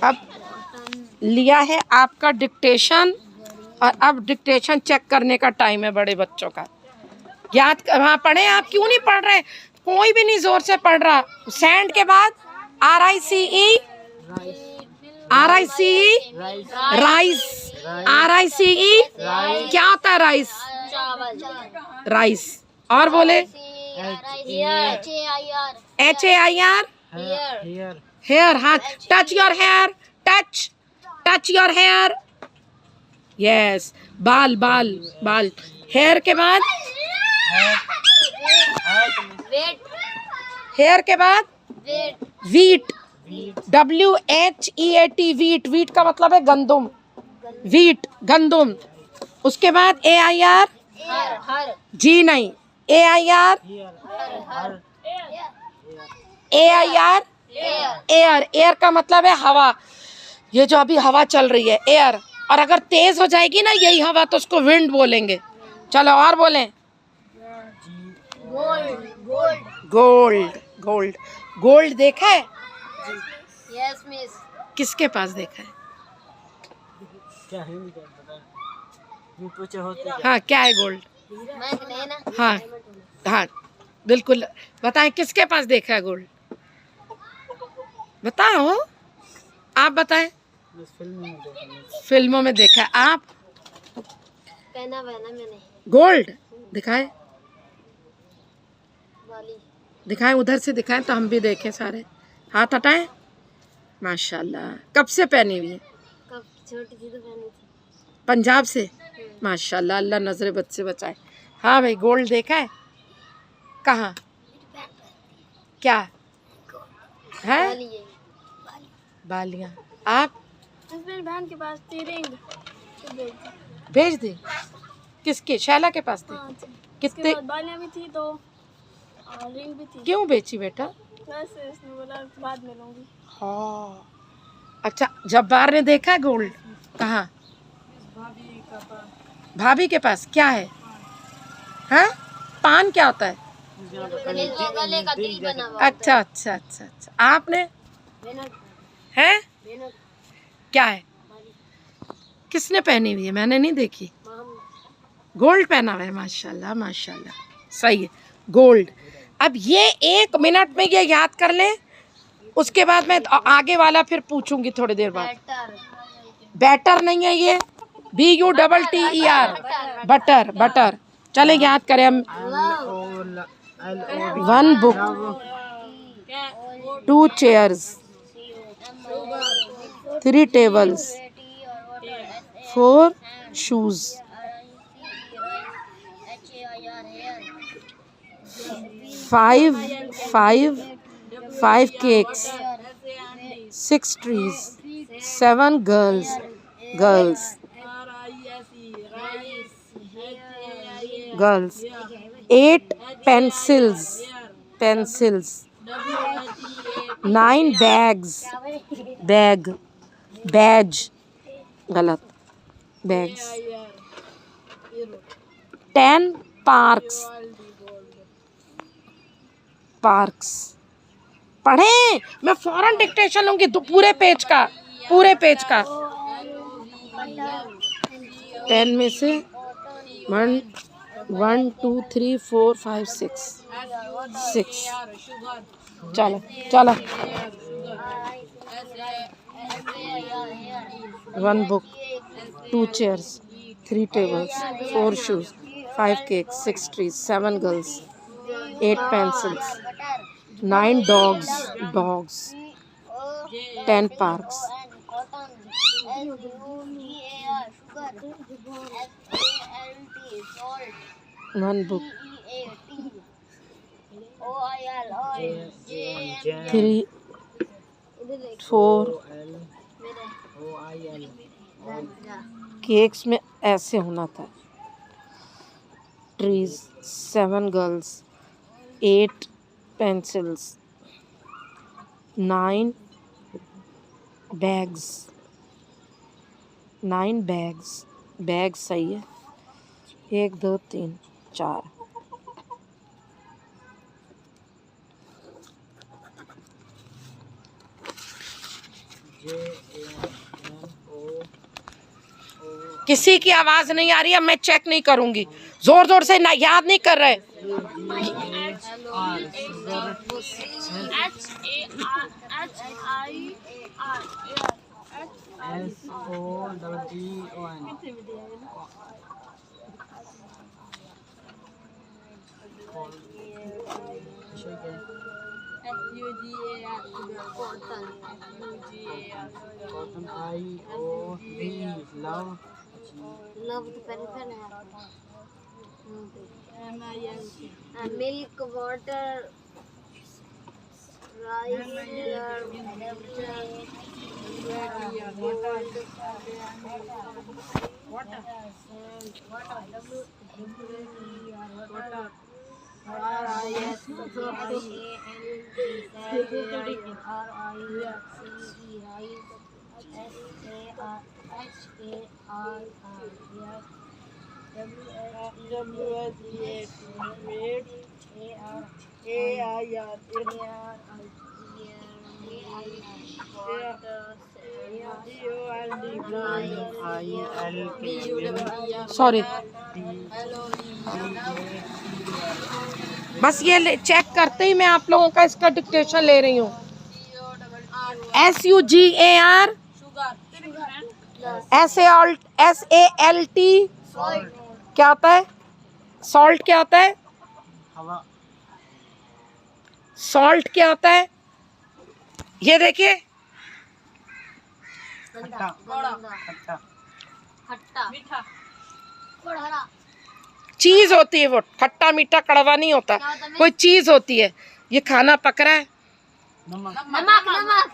अब लिया है आपका डिक्टेशन और अब डिक्टेशन चेक करने का टाइम है बड़े बच्चों का। याद हाँ पढ़े, आप क्यों नहीं पढ़ रहे? कोई भी नहीं जोर से पढ़ रहा। सैंड के बाद RICE, RICE राइस, RICE क्या होता है? Rice, rice. और बोले HAIR हेयर। हाँ, touch your hair, touch your hair. Yes, बाल बाल बाल। हेयर के बाद हेयर के बाद वीट, WHEAT वीट। वीट का मतलब है गंदुम, वीट गंदुम। उसके बाद AIR जी नहीं, AIR एयर। एयर का मतलब है हवा। ये जो अभी हवा चल रही है एयर, और अगर तेज हो जाएगी ना यही हवा तो उसको विंड बोलेंगे। चलो और बोलें। गोल्ड, गोल्ड, गोल्ड देखा है? Yes miss. किसके पास देखा है? क्या है पूछे होते क्या? हाँ, क्या है गोल्ड? ना। हाँ हाँ बिल्कुल, बताएं किसके पास देखा है गोल्ड? बताओ, आप बताएं। फिल्मों में देखा। आप? पहना मैंने। गोल्ड दिखाए, दिखाएं, उधर से दिखाएं तो हम भी देखें सारे। हाथ हटाएं। माशाल्लाह, कब से पहनी हुई है? कब छोटी थी तो पहनी थी। पंजाब से? माशाल्लाह, अल्लाह नजरे बद से बचाए। हाँ भाई, गोल्ड देखा है? कहाँ? क्या है? बालियां। आप? मेरी बहन के पास थी रिंग, भेज दे। किसके? शैला के पास थी? कितने? बालियां भी थी तो रिंग भी थी। क्यों बेची बेटा? वैसे उसने बोला बाद में लूंगी। हाँ अच्छा, जब्बार ने देखा गोल्ड? कहाँ? भाभी के पास। क्या है? हैं? पान क्या होता है? गले का दिल बना हुआ। अच्छा अच्छा अच्छा अच्छा। आपने? है? क्या है? किसने पहनी हुई है? मैंने नहीं देखी। गोल्ड पहना हुआ है, माशाल्लाह माशाल्लाह, सही है गोल्ड। अब ये 1 मिनट में ये याद कर ले, उसके बाद मैं आगे वाला फिर पूछूंगी थोड़ी देर बाद। बैटर नहीं है ये, BUTTER, बटर, बटर। चले याद करें हम। 1 book, 2 chairs, 3 tables, 4 shoes, 5 cakes, 6 trees, 7 girls, 8 pencils, 9 bags, badge गलत, bags, 10 parks, पढ़े? मैं फौरन डिक्टेशन लूंगी तो पूरे पेज का, 10 में से 1 2 3 4 5 6। चलो चलो। 1 book, 2 chairs, 3 tables, 4 shoes, 5 cakes, 6 trees, 7 girls, 8 pencils, 9 dogs, 10 parks, 1 book, 3 4 cakes में ऐसे होना था। Trees, 7 girls, 8 pencils, 9 bags, 9 bag सही है। 1 2 3 4। किसी की आवाज नहीं आ रही है, मैं चेक नहीं करूंगी। जोर जोर से ना, याद नहीं कर रहे। लव तो पहले है। मिल्क वाटर राइस सॉरी, बस ये चेक करते ही मैं आप लोगों का इसका डिक्टेशन ले रही हूँ। SUGAR SALT क्या होता है? सॉल्ट क्या होता है? हवा। सॉल्ट क्या होता है? ये देखिए, खट्टा खट्टा खट्टा मीठा हरा चीज होती है वो। खट्टा मीठा कड़वा नहीं होता, कोई चीज होती है। ये खाना पक रहा है। नमक नमक नमक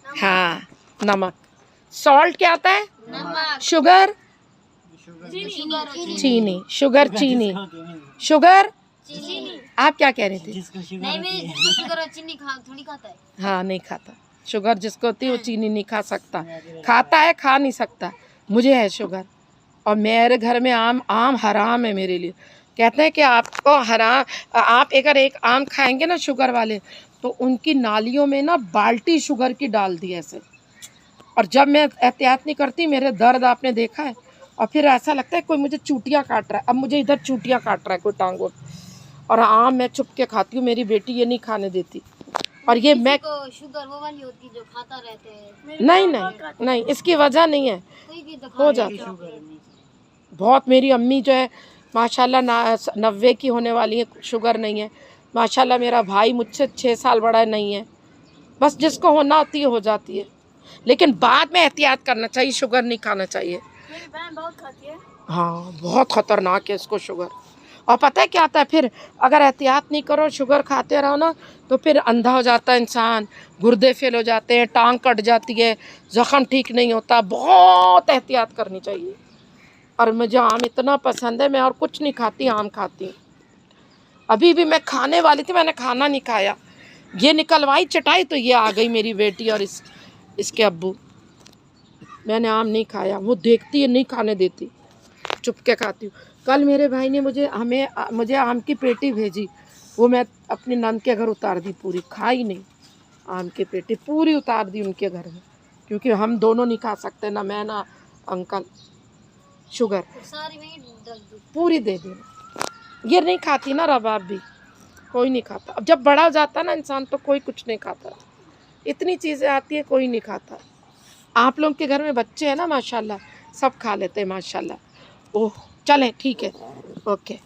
हाँ, नमक। सॉल्ट क्या होता है? नमक शुगर, चीनी चीनी। शुगर, चीनी, शुगर। चीनी। आप क्या कह रहे थे? जिसको शुगर नहीं होती है। मैं शुगर और चीनी थोड़ी खाता है। हाँ, नहीं खाता। शुगर जिसको होती है वो चीनी नहीं खा सकता। खाता है, खा नहीं सकता। मुझे है शुगर, और मेरे घर में आम हराम है मेरे लिए। कहते हैं कि आपको हराम, आप अगर एक आम खाएंगे ना शुगर वाले, तो उनकी नालियों में ना बाल्टी शुगर की डाल दी ऐसे। और जब मैं एहतियात नहीं करती, मेरे दर्द आपने देखा है, और फिर ऐसा लगता है कोई मुझे चूटियाँ काट रहा है। अब मुझे इधर चूटियाँ काट रहा है कोई टांगों, और आम मैं चुप के खाती हूँ। मेरी बेटी ये नहीं खाने देती। और ये मैं को शुगर वो वाली होती है जो खाता रहते हैं। नहीं नहीं नहीं, इसकी वजह नहीं है, कोई भी तो हो जाता है बहुत। मेरी अम्मी जो है माशाल्लाह 90 की होने वाली है, शुगर नहीं है माशाल्लाह। मेरा भाई मुझसे 6 साल बड़ा नहीं है। बस जिसको होना होती है हो जाती है, लेकिन बाद में एहतियात करना चाहिए, शुगर नहीं खाना चाहिए। मेरी बहन बहुत खाती है। हाँ, बहुत ख़तरनाक है इसको शुगर। और पता है क्या आता है फिर? अगर एहतियात नहीं करो, शुगर खाते रहो ना, तो फिर अंधा हो जाता है इंसान, गुर्दे फेल हो जाते हैं, टांग कट जाती है, ज़ख़म ठीक नहीं होता। बहुत एहतियात करनी चाहिए। और मुझे आम इतना पसंद है, मैं और कुछ नहीं खाती, आम खाती हूँ। अभी भी मैं खाने वाली थी, मैंने खाना नहीं खाया। ये निकलवाई चटाई तो ये आ गई मेरी बेटी और इसके अब्बू। मैंने आम नहीं खाया, वो देखती है नहीं खाने देती, चुप के खाती हूँ। कल मेरे भाई ने मुझे आम की पेटी भेजी, वो मैं अपनी नंद के घर उतार दी पूरी, खाई नहीं। आम की पेटी पूरी उतार दी उनके घर में, क्योंकि हम दोनों नहीं खा सकते, ना मैं ना अंकल। शुगर सारी वही रख दी। पूरी दे देना। ये नहीं खाती ना रबाब भी, कोई नहीं खाता। अब जब बड़ा हो जाता ना इंसान तो कोई कुछ नहीं खाता। इतनी चीज़ें आती है, कोई नहीं खाता। आप लोग के घर में बच्चे हैं ना माशाल्लाह, सब खा लेते हैं माशाल्लाह। ओह चलें, ठीक है, ओके।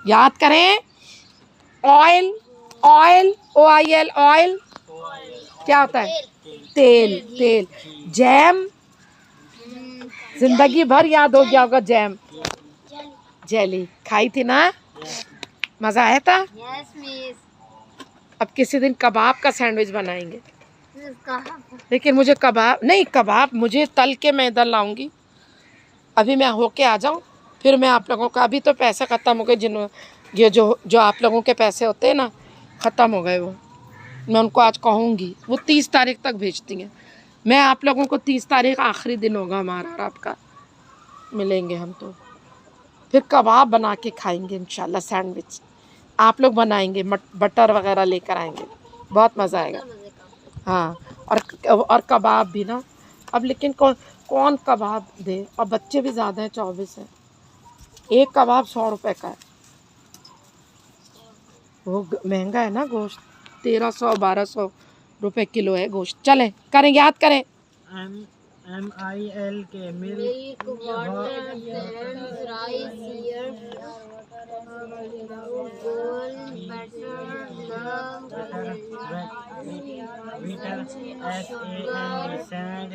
याद करें, ऑयल, ऑयल, OIL, ऑयल क्या होता है? तेल, तेल। जैम, जिंदगी भर याद हो गया होगा जैम। जेली खाई थी ना, मज़ा आया था। Yes miss. अब किसी दिन कबाब का सैंडविच बनाएंगे, लेकिन मुझे कबाब नहीं, कबाब मुझे तल के मैं इधर लाऊंगी। अभी मैं होके आ जाऊं, फिर मैं आप लोगों का, अभी तो पैसे ख़त्म हो गए, ये जो आप लोगों के पैसे होते हैं ना, ख़त्म हो गए वो। मैं उनको आज कहूँगी, वो 30 तारीख तक भेजती हैं। मैं आप लोगों को 30 तारीख आखिरी दिन होगा हमारा और आपका, मिलेंगे हम तो। फिर कबाब बना के खाएंगे इंशाल्लाह, सैंडविच आप लोग बनाएंगे, बटर वगैरह लेकर आएंगे, बहुत मज़ा आएगा। हाँ, और कबाब भी ना। अब लेकिन कौन कबाब दे, और बच्चे भी ज़्यादा हैं, 24 हैं। एक कबाब 100 रुपए का है। वो महंगा है ना गोश्त, 1300-1200 रुपए किलो है गोश्त। चलें करें, याद करें। MILK milk water sand rice here goal butter Bitter SAND sand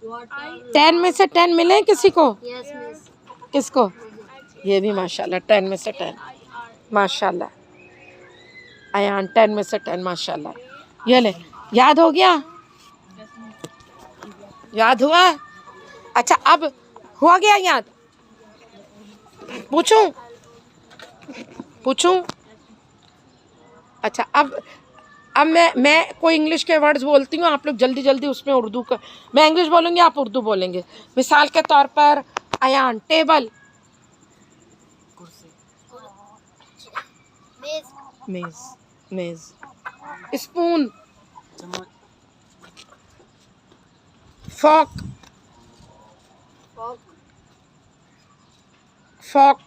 water 10 में से 10 मिले किसी को? यस मिस किसको? ये भी माशाल्लाह 10 में से 10 माशाल्लाह। अयान 10 में से 10 माशाल्लाह। ये ले, याद हो गया? याद हुआ? अच्छा अब हुआ गया याद? पूछूं? पूछूं? अच्छा अब मैं कोई इंग्लिश के वर्ड्स बोलती हूँ, आप लोग जल्दी जल्दी उसमें उर्दू का, मैं इंग्लिश बोलूँगी आप उर्दू बोलेंगे। मिसाल के तौर पर अयान, टेबल, मेज मेज, मेज, स्पून, फॉक, फॉक फॉक,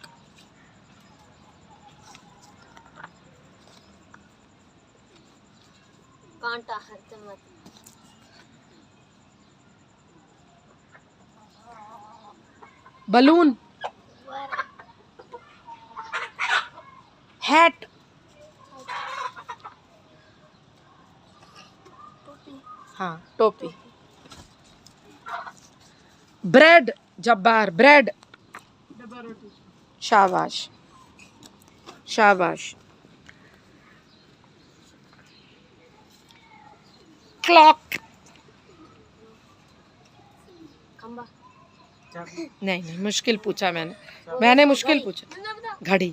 कांटा हर चम्मच बलून, हैट, हाँ टोपी, ब्रेड, जब्बार, ब्रेड, शाबाश शाबाश, क्लॉक, खंबा नहीं मुश्किल पूछा मैंने मुश्किल पूछा। घड़ी,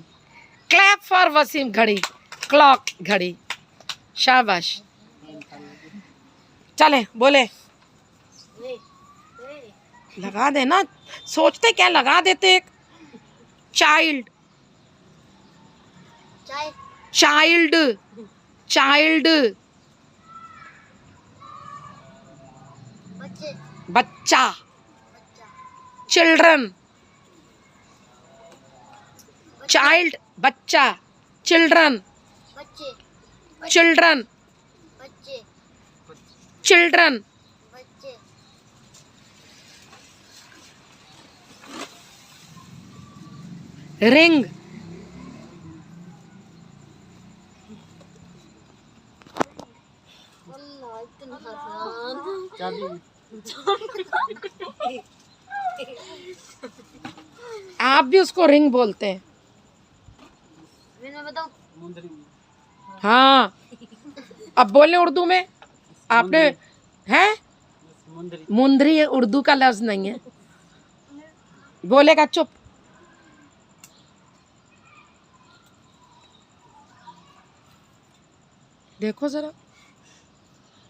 क्लैप फॉर वसीम, घड़ी, क्लॉक, घड़ी, शाबाश। चले बोले, वे लगा देना, सोचते क्या लगा देते। एक चाइल्ड, चाय चाइल्ड, चाइल्ड, बच्चे बच्चा, बच्चा चिल्ड्रन, चाइल्ड, बच्चा, चिल्ड्रन, बच्चे चिल्ड्रन, बच्चे चिल्ड्रन, बच्चे रिंग, अल्लाह इतना आसान चाबी आप भी उसको रिंग बोलते हैं। मैं बताऊं मुंदरी हाँ अब बोले उर्दू में, आपने हैं मुंदरी मुंदरी उर्दू का लफ्ज नहीं है, बोलेगा चुप। देखो जरा,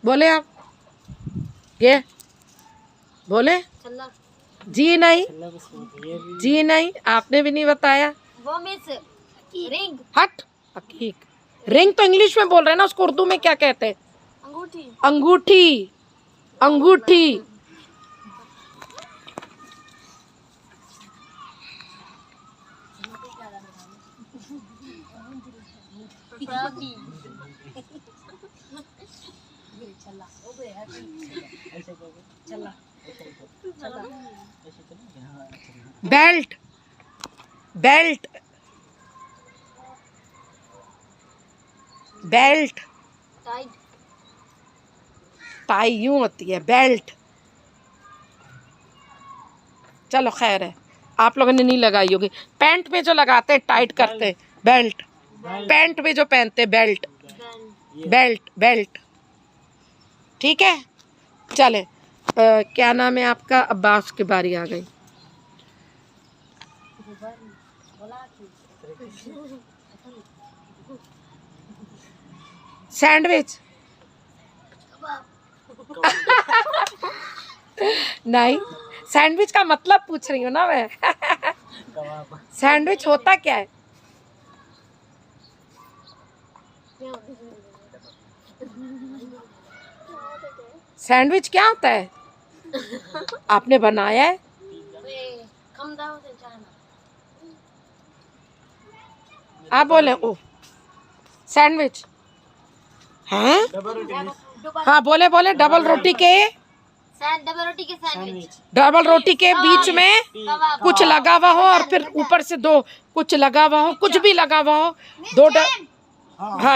बोले आप, ये बोले चल्ला जी नहीं, ये भी जी नहीं, आपने भी नहीं बताया। वो मिस रिंग हट हकीक, रिंग तो इंग्लिश में बोल रहे हैं ना, उसको उर्दू में क्या कहते हैं? अंगूठी अंगूठी, अंगूठी, चाबी ऐसे करोगे चला ऐसे चला ऐसे चलेंगे हाँ चलेंगे belt, belt, belt, tight tie यूं होती है, बेल्ट। चलो खैर है, आप लोगों ने नहीं लगाई होगी। पैंट में जो लगाते हैं, टाइट करते हैं, बेल्ट। पैंट में जो पहनते हैं, बेल्ट। बेल्ट बेल्ट, ठीक है। चले, क्या नाम है आपका? अब्बास की बारी आ गई। सैंडविच नहीं, सैंडविच का मतलब पूछ रही हूँ ना मैं। कबाब। सैंडविच होता क्या है? सैंडविच क्या होता है? आपने बनाया है? कम दाव से जाना। आप बोले ओ सैंडविच हैं? डबल रोटी। हाँ बोले बोले, डबल रोटी के, डबल रोटी के सैंडविच। डबल रोटी के बीच में कबाब। कुछ लगा हुआ हो और फिर ऊपर से दो कुछ लगा हुआ हो, कुछ भी लगा हुआ हो, दो हाँ